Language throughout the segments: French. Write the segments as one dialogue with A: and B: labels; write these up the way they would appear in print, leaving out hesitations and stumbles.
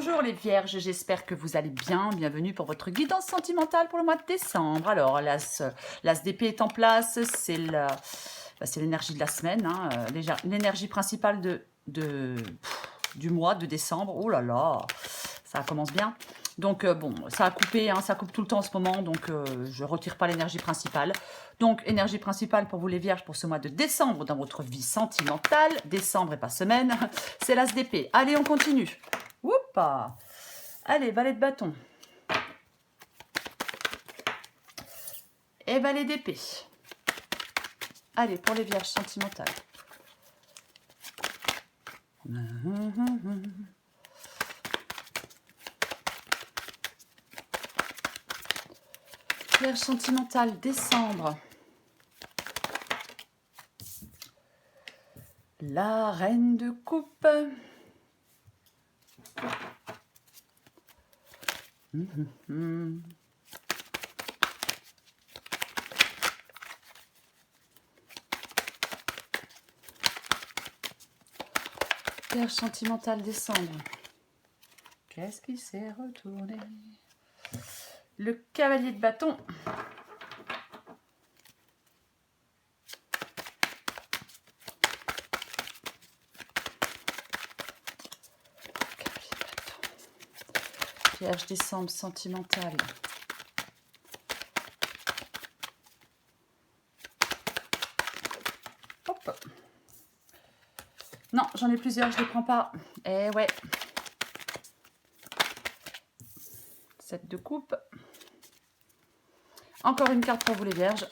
A: Bonjour les vierges, j'espère que vous allez bien. Bienvenue pour votre guidance sentimentale pour le mois de décembre. Alors, l'As d'épée est en place, c'est l'énergie de la semaine, hein, l'énergie principale du mois de décembre. Oh là là, ça commence bien. Donc bon, ça a coupé, hein, ça coupe tout le temps en ce moment, donc je ne retire pas l'énergie principale. Donc, énergie principale pour vous les vierges pour ce mois de décembre dans votre vie sentimentale. Décembre et pas semaine, c'est l'As d'épée. Allez, on continue. Oupa. Allez, valet de bâton. Et valet d'épée. Allez, pour les vierges sentimentales. Vierge sentimentale, décembre. La reine de coupe. Vierge sentimentale, décembre. Qu'est-ce qui s'est retourné? Le cavalier de bâton. Vierge décembre sentimentale. Hop. Non, j'en ai plusieurs, je ne les prends pas. Eh ouais. 7 de coupe. Encore une carte pour vous les vierges.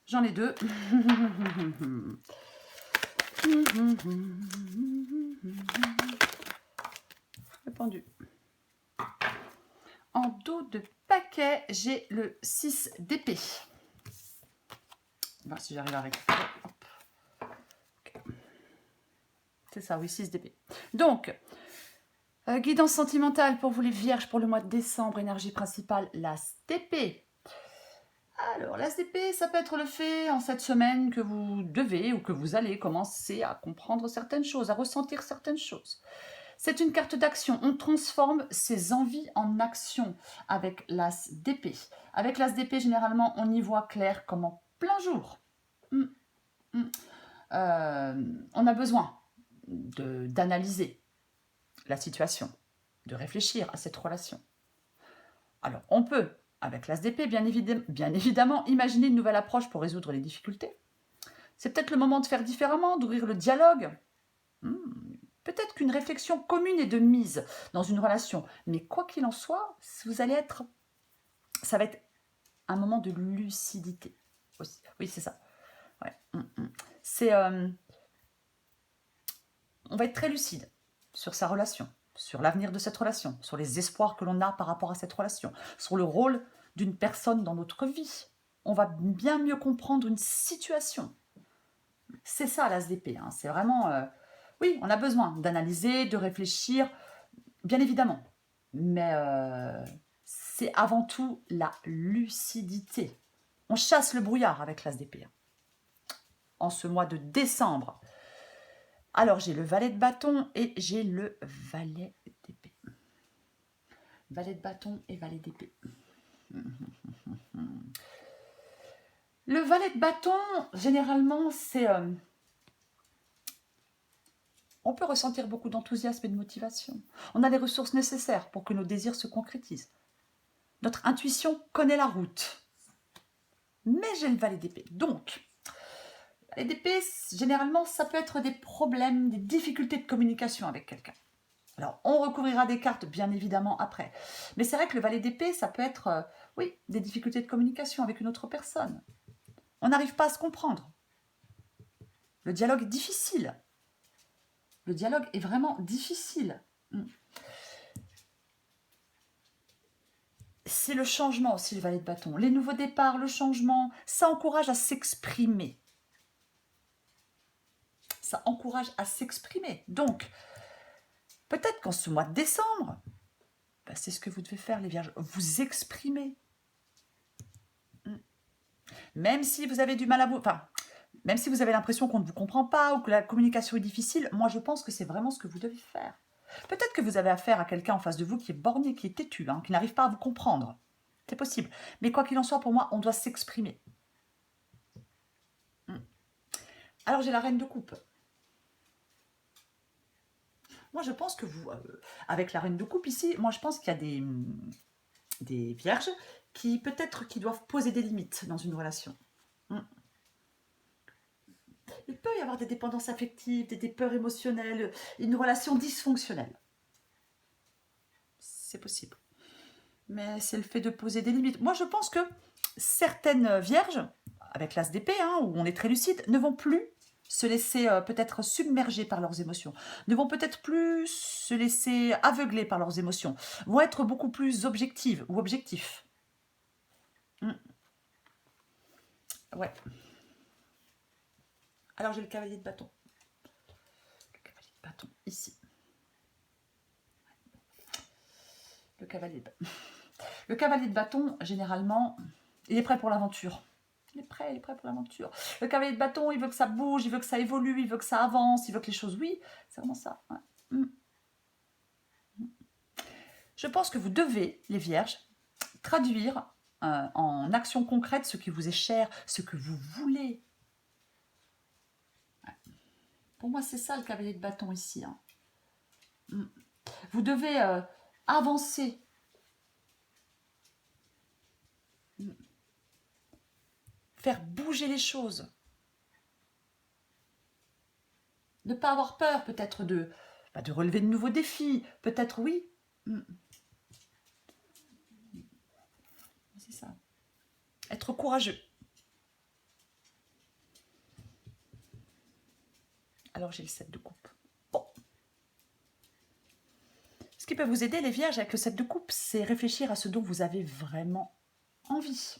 A: J'en ai deux. Le pendu. En dos de paquet, j'ai le 6 d'épée. On va voir si j'arrive à récupérer. Okay. C'est ça, oui, 6 d'épée. Donc, guidance sentimentale pour vous les vierges pour le mois de décembre. Énergie principale, l'As d'épée. Alors, l'As d'épée, ça peut être le fait en cette semaine que vous devez ou que vous allez commencer à comprendre certaines choses, à ressentir certaines choses. C'est une carte d'action. On transforme ses envies en action avec l'As d'épée. Avec l'As d'épée, généralement, on y voit clair comme en plein jour. On a besoin d'analyser la situation, de réfléchir à cette relation. Alors, on peut, avec l'As d'épée, bien évidemment, imaginer une nouvelle approche pour résoudre les difficultés. C'est peut-être le moment de faire différemment, d'ouvrir le dialogue. Peut-être qu'une réflexion commune est de mise dans une relation. Mais quoi qu'il en soit, ça va être un moment de lucidité aussi. Oui, c'est ça. Ouais. On va être très lucide sur sa relation, sur l'avenir de cette relation, sur les espoirs que l'on a par rapport à cette relation, sur le rôle d'une personne dans notre vie. On va bien mieux comprendre une situation. C'est ça l'As d'épée. Hein. C'est vraiment... oui, on a besoin d'analyser, de réfléchir, bien évidemment. Mais c'est avant tout la lucidité. On chasse le brouillard avec l'As d'épée. En ce mois de décembre. Alors, j'ai le valet de bâton et j'ai le valet d'épée. Valet de bâton et valet d'épée. Le valet de bâton, généralement, c'est... on peut ressentir beaucoup d'enthousiasme et de motivation. On a les ressources nécessaires pour que nos désirs se concrétisent. Notre intuition connaît la route. Mais j'ai le valet d'épée. Donc, le valet d'épée, généralement, ça peut être des problèmes, des difficultés de communication avec quelqu'un. Alors, on recouvrira des cartes, bien évidemment, après. Mais c'est vrai que le valet d'épée, ça peut être, oui, des difficultés de communication avec une autre personne. On n'arrive pas à se comprendre. Le dialogue est difficile. Le dialogue est vraiment difficile. C'est le changement aussi, le valet de bâton. Les nouveaux départs, le changement, ça encourage à s'exprimer. Ça encourage à s'exprimer. Donc, peut-être qu'en ce mois de décembre, c'est ce que vous devez faire, les vierges. Vous exprimer. Même si vous avez du mal à vous... Enfin, Même si vous avez l'impression qu'on ne vous comprend pas ou que la communication est difficile, moi je pense que c'est vraiment ce que vous devez faire. Peut-être que vous avez affaire à quelqu'un en face de vous qui est borné, qui est têtu, hein, qui n'arrive pas à vous comprendre. C'est possible. Mais quoi qu'il en soit, pour moi, on doit s'exprimer. Alors j'ai la reine de coupe. Moi je pense que vous, avec la reine de coupe ici, moi je pense qu'il y a des vierges qui peut-être qui doivent poser des limites dans une relation. Il peut y avoir des dépendances affectives, des peurs émotionnelles, une relation dysfonctionnelle. C'est possible. Mais c'est le fait de poser des limites. Moi, je pense que certaines vierges, avec l'as d'épée, hein, où on est très lucide, ne vont plus se laisser peut-être submerger par leurs émotions, ne vont peut-être plus se laisser aveugler par leurs émotions, vont être beaucoup plus objectives ou objectifs. Ouais. Alors j'ai le cavalier de bâton. Le cavalier de bâton, ici. Le cavalier de bâton. Le cavalier de bâton, généralement, il est prêt pour l'aventure. Il est prêt pour l'aventure. Le cavalier de bâton, il veut que ça bouge, il veut que ça évolue, il veut que ça avance, il veut que les choses... Oui, c'est vraiment ça. Ouais. Je pense que vous devez, les vierges, traduire en action concrète ce qui vous est cher, ce que vous voulez. Ouais. Pour moi, c'est ça le cavalier de bâton ici. Hein. Vous devez avancer. Faire bouger les choses. Ne pas avoir peur peut-être de relever de nouveaux défis. Peut-être oui. C'est ça. Être courageux. Alors j'ai le 7 de coupe. Bon. Ce qui peut vous aider les vierges avec le 7 de coupe, c'est réfléchir à ce dont vous avez vraiment envie.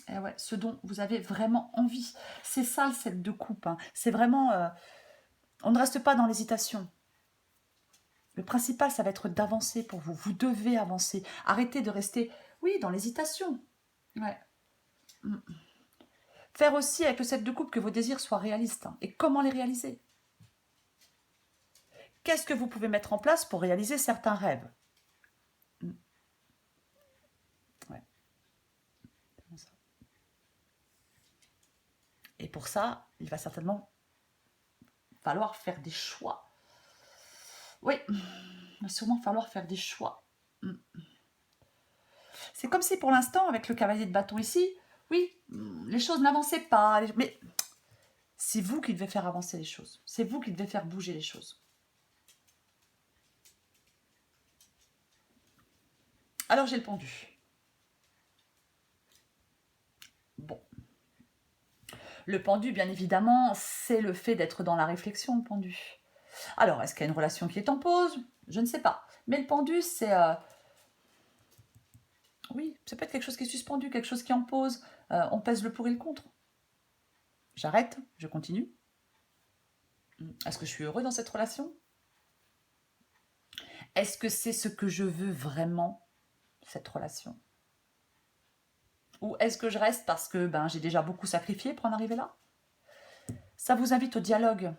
A: Et ouais, ce dont vous avez vraiment envie. C'est ça le 7 de coupe. Hein. C'est vraiment... on ne reste pas dans l'hésitation. Le principal, ça va être d'avancer pour vous. Vous devez avancer. Arrêtez de rester, oui, dans l'hésitation. Ouais. Faire aussi avec le 7 de coupe que vos désirs soient réalistes. Hein. Et comment les réaliser? Qu'est-ce que vous pouvez mettre en place pour réaliser certains rêves? Ouais. Et pour ça, il va certainement falloir faire des choix. Oui, il va sûrement falloir faire des choix. C'est comme si pour l'instant, avec le cavalier de bâton ici, oui, les choses n'avançaient pas. Mais c'est vous qui devez faire avancer les choses. C'est vous qui devez faire bouger les choses. Alors j'ai le pendu. Bon. Le pendu, bien évidemment, c'est le fait d'être dans la réflexion, le pendu. Alors, est-ce qu'il y a une relation qui est en pause? Je ne sais pas. Mais le pendu, c'est... Oui, ça peut être quelque chose qui est suspendu, quelque chose qui est en pause. On pèse le pour et le contre. J'arrête, je continue. Est-ce que je suis heureux dans cette relation? Est-ce que c'est ce que je veux vraiment, cette relation? Ou est-ce que je reste parce que j'ai déjà beaucoup sacrifié pour en arriver là? Ça vous invite au dialogue,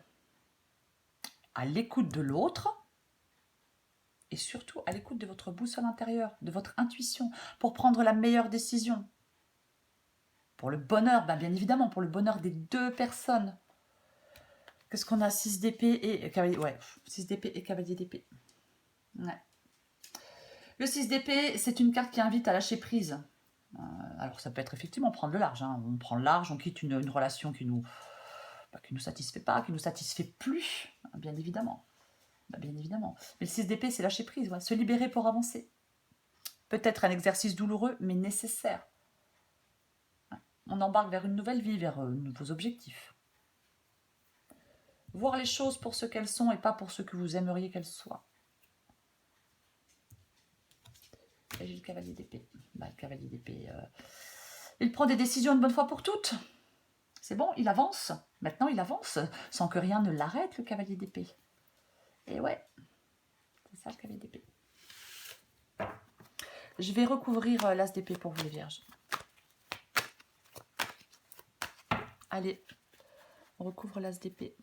A: à l'écoute de l'autre, et surtout à l'écoute de votre boussole intérieure, de votre intuition, pour prendre la meilleure décision. Pour le bonheur, bien évidemment, pour le bonheur des deux personnes. Qu'est-ce qu'on a? 6 d'épée et cavalier. Ouais, 6 d'épée et cavalier d'épée. Ouais. Le 6 d'épée, c'est une carte qui invite à lâcher prise. Alors ça peut être effectivement prendre le large. Hein. On prend le large, on quitte une relation qui nous satisfait pas, qui nous satisfait plus, bien évidemment. Bien évidemment. Mais le 6 d'épée, c'est lâcher prise, ouais. Se libérer pour avancer. Peut-être un exercice douloureux, mais nécessaire. On embarque vers une nouvelle vie, vers de nouveaux objectifs. Voir les choses pour ce qu'elles sont et pas pour ce que vous aimeriez qu'elles soient. Et j'ai le cavalier d'épée. Le cavalier d'épée, il prend des décisions une bonne fois pour toutes. C'est bon, il avance. Maintenant, il avance sans que rien ne l'arrête, le cavalier d'épée. Et ouais, c'est ça le cavalier d'épée. Je vais recouvrir l'as d'épée pour vous les vierges. Allez, on recouvre l'as d'épée.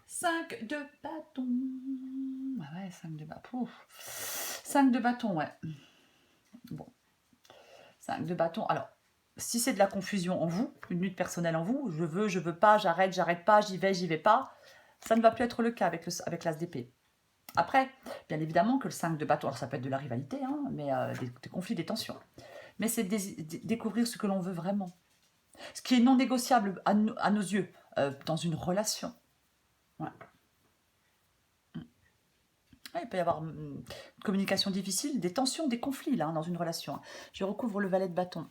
A: Cinq de bâton. Ah ouais, 5 de bâton. 5 de bâton, ouais. Bon. 5 de bâton. Alors, si c'est de la confusion en vous, une lutte personnelle en vous, je veux pas, j'arrête pas, j'y vais pas, ça ne va plus être le cas avec l'as d'épée. Après, bien évidemment que le 5 de bâton, alors ça peut être de la rivalité, hein, mais des conflits, des tensions. Mais c'est découvrir ce que l'on veut vraiment. Ce qui est non négociable à nos yeux dans une relation. Ouais. Ouais, il peut y avoir une communication difficile, des tensions, des conflits là, dans une relation. Je recouvre le valet de bâton.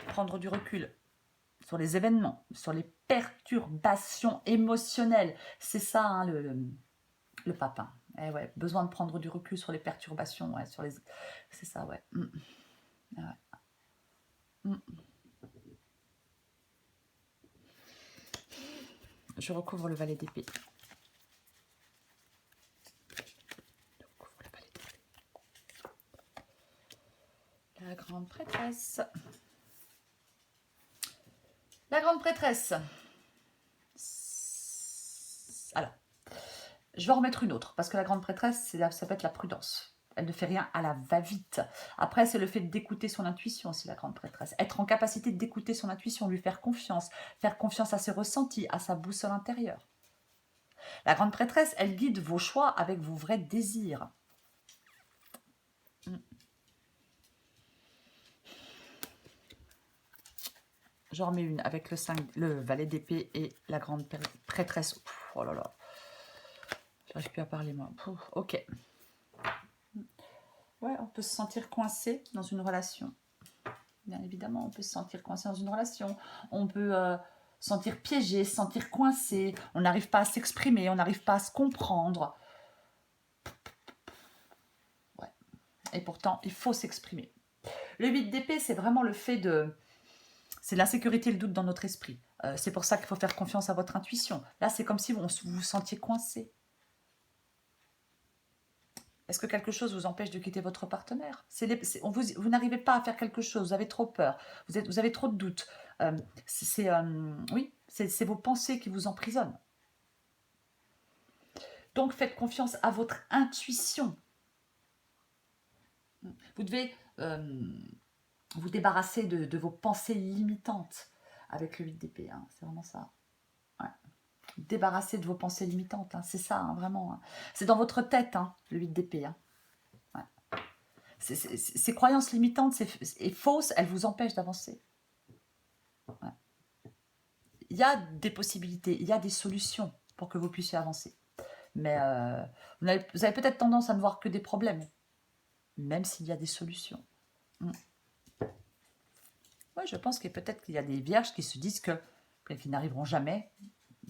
A: Prendre du recul sur les événements, sur les perturbations émotionnelles. C'est ça, hein, le papin. Eh ouais, besoin de prendre du recul sur les perturbations, ouais, sur les... C'est ça, ouais. Ouais. Je recouvre le valet d'épée. La grande prêtresse. La grande prêtresse. Alors, je vais en remettre une autre, parce que la grande prêtresse, ça peut être la prudence. Elle ne fait rien à la va-vite. Après, c'est le fait d'écouter son intuition aussi, la grande prêtresse. Être en capacité d'écouter son intuition, lui faire confiance à ses ressentis, à sa boussole intérieure. La grande prêtresse, elle guide vos choix avec vos vrais désirs. J'en remets une avec le valet d'épée et la grande prêtresse. Oh là là. J'arrive plus à parler moi. Ok. Ouais, on peut se sentir coincé dans une relation. Bien évidemment, on peut se sentir coincé dans une relation. On peut se sentir piégé, se sentir coincé. On n'arrive pas à s'exprimer, on n'arrive pas à se comprendre. Ouais. Et pourtant, il faut s'exprimer. Le 8 d'épée, c'est vraiment le fait de... C'est l'insécurité et le doute dans notre esprit. C'est pour ça qu'il faut faire confiance à votre intuition. Là, c'est comme si vous vous sentiez coincé. Est-ce que quelque chose vous empêche de quitter votre partenaire? Vous n'arrivez pas à faire quelque chose, vous avez trop peur, vous avez trop de doutes. Oui, c'est vos pensées qui vous emprisonnent. Donc, faites confiance à votre intuition. Vous devez vous débarrasser de vos pensées limitantes avec le 8 d'épée. Hein, c'est vraiment ça. Ouais. Débarrasser de vos pensées limitantes. Hein, c'est ça, hein, vraiment. Hein. C'est dans votre tête, hein, le 8 d'épée. Hein. Ouais. Ces croyances limitantes et fausses, elles vous empêchent d'avancer. Ouais. Il y a des possibilités, il y a des solutions pour que vous puissiez avancer. Mais vous avez peut-être tendance à ne voir que des problèmes, même s'il y a des solutions. Oui, je pense que peut-être qu'il y a des vierges qui se disent qu'ils n'arriveront jamais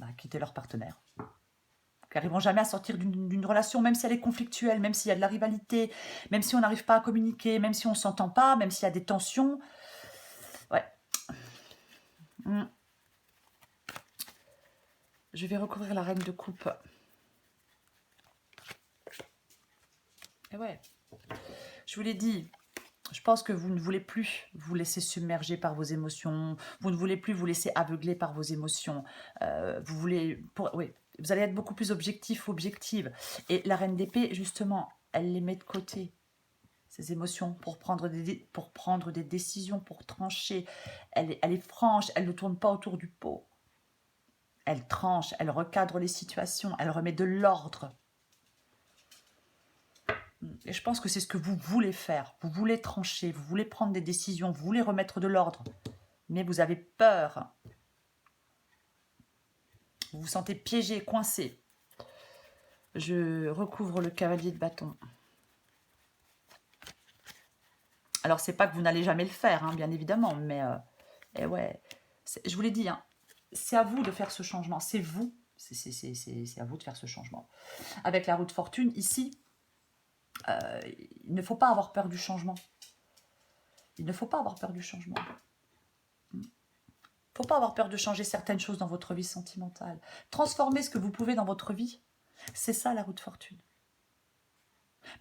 A: à quitter leur partenaire. Qu'ils n'arriveront jamais à sortir d'une relation, même si elle est conflictuelle, même s'il y a de la rivalité, même si on n'arrive pas à communiquer, même si on ne s'entend pas, même s'il y a des tensions. Ouais. Je vais recouvrir la reine de coupe. Et ouais. Je vous l'ai dit, je pense que vous ne voulez plus vous laisser submerger par vos émotions. Vous ne voulez plus vous laisser aveugler par vos émotions. Vous voulez... oui, vous allez être beaucoup plus objectif, objective. Et la reine d'épée, justement, elle les met de côté, ces émotions, pour prendre des décisions, pour trancher. Elle est franche, elle ne tourne pas autour du pot. Elle tranche, elle recadre les situations, elle remet de l'ordre. Et je pense que c'est ce que vous voulez faire. Vous voulez trancher, vous voulez prendre des décisions, vous voulez remettre de l'ordre. Mais vous avez peur. Vous vous sentez piégé, coincé. Je recouvre le cavalier de bâton. Alors, c'est pas que vous n'allez jamais le faire, hein, bien évidemment. Mais, ouais, je vous l'ai dit, hein, c'est à vous de faire ce changement. C'est vous. C'est à vous de faire ce changement. Avec la roue de fortune, ici, il ne faut pas avoir peur du changement. Il ne faut pas avoir peur du changement. faut pas avoir peur de changer certaines choses dans votre vie sentimentale. Transformer ce que vous pouvez dans votre vie, c'est ça la roue de fortune.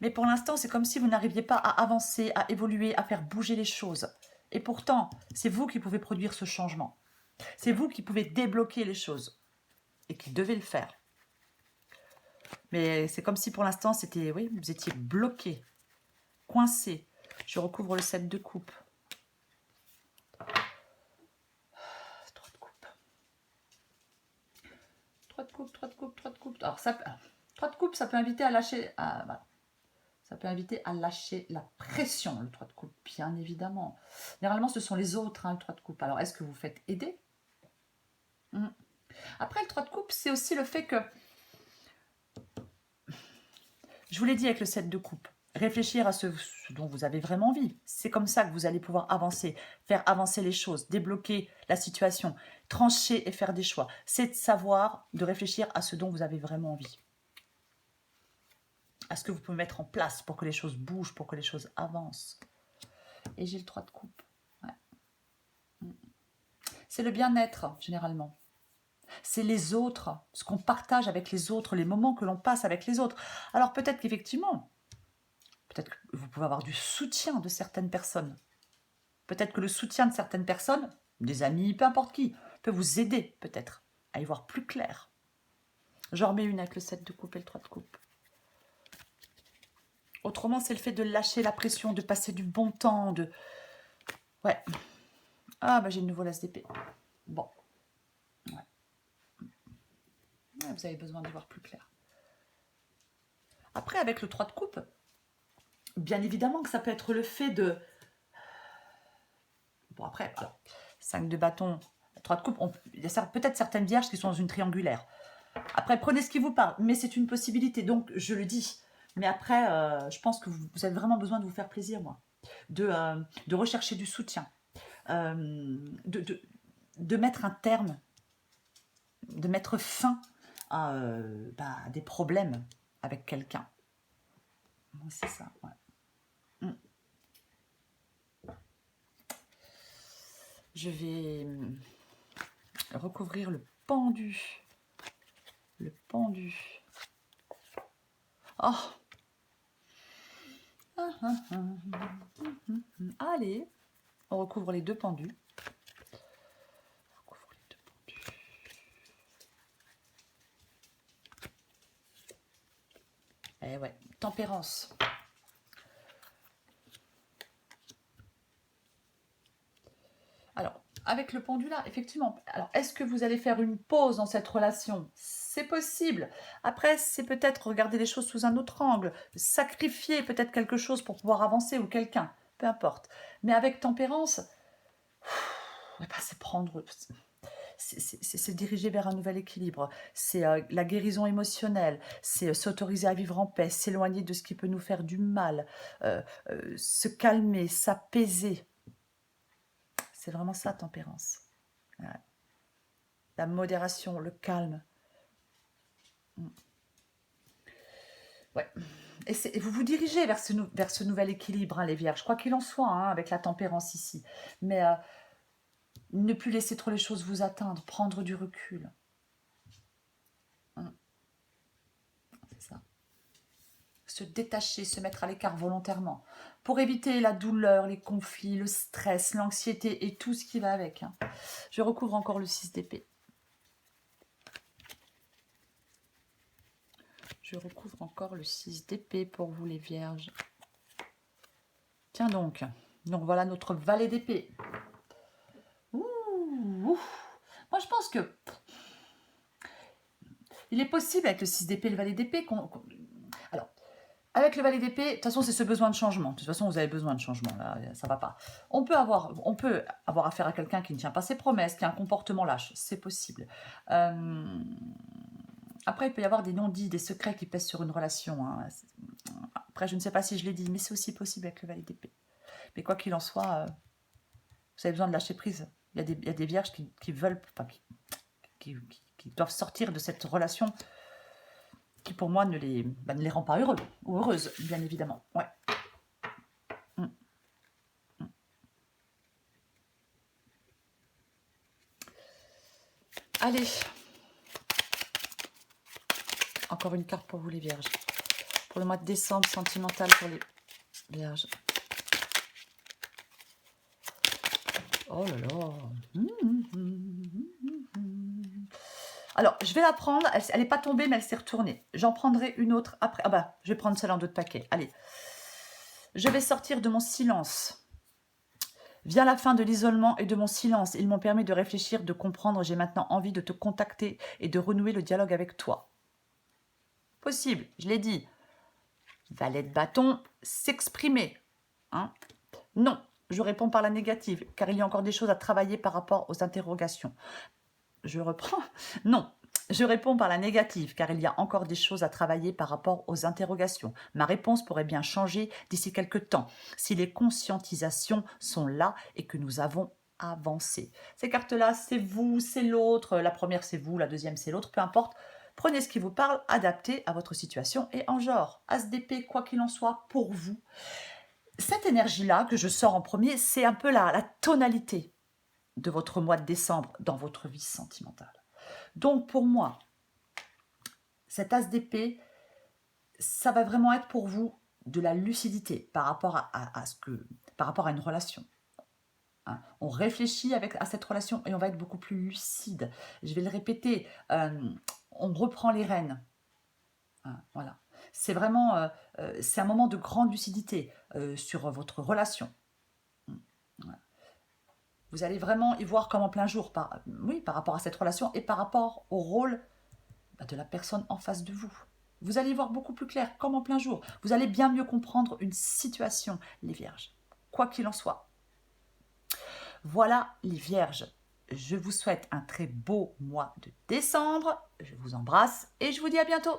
A: Mais pour l'instant, c'est comme si vous n'arriviez pas à avancer, à évoluer, à faire bouger les choses. Et pourtant, c'est vous qui pouvez produire ce changement. C'est vous qui pouvez débloquer les choses et qui devez le faire. Mais c'est comme si pour l'instant, c'était, oui, vous étiez bloqué, coincé. Je recouvre le 7 de coupe. 3 de coupe. 3 de coupe, 3 de coupe, 3 de coupe. Alors, 3 de coupe, ça peut inviter à lâcher... voilà. Ça peut inviter à lâcher la pression, le 3 de coupe, bien évidemment. Généralement, ce sont les autres, hein, le 3 de coupe. Alors, est-ce que vous faites aider? Après, le 3 de coupe, c'est aussi le fait que... Je vous l'ai dit avec le 7 de coupe. Réfléchir à ce dont vous avez vraiment envie. C'est comme ça que vous allez pouvoir avancer, faire avancer les choses, débloquer la situation, trancher et faire des choix. C'est de savoir, de réfléchir à ce dont vous avez vraiment envie. À ce que vous pouvez mettre en place pour que les choses bougent, pour que les choses avancent. Et j'ai le 3 de coupe. Ouais. C'est le bien-être, généralement. C'est les autres, ce qu'on partage avec les autres, les moments que l'on passe avec les autres. Alors peut-être qu'effectivement, peut-être que vous pouvez avoir du soutien de certaines personnes. Peut-être que le soutien de certaines personnes, des amis, peu importe qui, peut vous aider peut-être à y voir plus clair. J'en remets une avec le 7 de coupe et le 3 de coupe. Autrement, c'est le fait de lâcher la pression, de passer du bon temps, de... Ouais. Ah, bah j'ai une nouvelle as d'épée. Bon. Ouais. Ouais, vous avez besoin d'y voir plus clair. Après, avec le 3 de coupe, bien évidemment que ça peut être le fait de... Bon, après, alors, 5 de bâton, 3 de coupe, il y a peut-être certaines vierges qui sont dans une triangulaire. Après, prenez ce qui vous parle, mais c'est une possibilité, donc je le dis. Mais après, je pense que vous avez vraiment besoin de vous faire plaisir, moi. De rechercher du soutien. De mettre un terme, de mettre fin à des problèmes avec quelqu'un. C'est ça, ouais. Je vais recouvrir le pendu. Le pendu. Oh! Allez, on recouvre les deux pendus. Eh ouais, tempérance. Alors, avec le pendu là, effectivement, alors est-ce que vous allez faire une pause dans cette relation? C'est possible. Après, c'est peut-être regarder les choses sous un autre angle, sacrifier peut-être quelque chose pour pouvoir avancer ou quelqu'un, peu importe. Mais avec tempérance, c'est prendre... C'est se diriger vers un nouvel équilibre, c'est la guérison émotionnelle, c'est s'autoriser à vivre en paix, s'éloigner de ce qui peut nous faire du mal, se calmer, s'apaiser. C'est vraiment ça, tempérance. Ouais. La modération, le calme. Ouais. Et vous vous dirigez vers ce nouvel équilibre, hein, les vierges. Quoi qu'il en soit, hein, avec la tempérance ici. Mais ne plus laisser trop les choses vous atteindre, prendre du recul. C'est ça. Se détacher, se mettre à l'écart volontairement, pour éviter la douleur, les conflits, le stress, l'anxiété et tout ce qui va avec. Hein. Je recouvre encore le 6 d'épée. Je recouvre encore le 6 d'épée pour vous les vierges. Tiens donc. Donc voilà notre valet d'épée. Moi je pense que il est possible avec le 6 d'épée et le valet d'épée alors, avec le valet d'épée, de toute façon, c'est ce besoin de changement. De toute façon, vous avez besoin de changement, là, ça va pas. On peut avoir affaire à quelqu'un qui ne tient pas ses promesses, qui a un comportement lâche, c'est possible. Après, il peut y avoir des non-dits, des secrets qui pèsent sur une relation. Hein. Après, je ne sais pas si je l'ai dit, mais c'est aussi possible avec le valet d'épée. Mais quoi qu'il en soit, vous avez besoin de lâcher prise. Il y a des vierges qui veulent, enfin, qui doivent sortir de cette relation qui pour moi ne les rend pas heureux ou heureuses, bien évidemment. Ouais. Allez. Encore une carte pour vous les vierges. Pour le mois de décembre, sentimental pour les vierges. Oh là là. Alors, je vais la prendre. Elle n'est pas tombée, mais elle s'est retournée. J'en prendrai une autre après. Ah bah, je vais prendre celle en d'autres paquets. Allez. Je vais sortir de mon silence. Via la fin de l'isolement et de mon silence, ils m'ont permis de réfléchir, de comprendre. J'ai maintenant envie de te contacter et de renouer le dialogue avec toi. Possible, je l'ai dit. Valet de bâton, s'exprimer. Hein? Non, je réponds par la négative, car il y a encore des choses à travailler par rapport aux interrogations. Je reprends. Non, je réponds par la négative, car il y a encore des choses à travailler par rapport aux interrogations. Ma réponse pourrait bien changer d'ici quelques temps, si les conscientisations sont là et que nous avons avancé. Ces cartes-là, c'est vous, c'est l'autre. La première, c'est vous, la deuxième, c'est l'autre. Peu importe. Prenez ce qui vous parle, adapté à votre situation et en genre. As d'épée, quoi qu'il en soit, pour vous. Cette énergie-là que je sors en premier, c'est un peu la tonalité de votre mois de décembre dans votre vie sentimentale. Donc pour moi, cet as d'épée, ça va vraiment être pour vous de la lucidité par rapport par rapport à une relation. Hein, on réfléchit à cette relation et on va être beaucoup plus lucide. Je vais le répéter, on reprend les rênes. Hein, voilà. C'est vraiment, c'est un moment de grande lucidité sur votre relation. Voilà. Vous allez vraiment y voir comme en plein jour, par rapport à cette relation et par rapport au rôle de la personne en face de vous. Vous allez y voir beaucoup plus clair, comme en plein jour. Vous allez bien mieux comprendre une situation, les vierges, quoi qu'il en soit. Voilà les vierges. Je vous souhaite un très beau mois de décembre. Je vous embrasse et je vous dis à bientôt.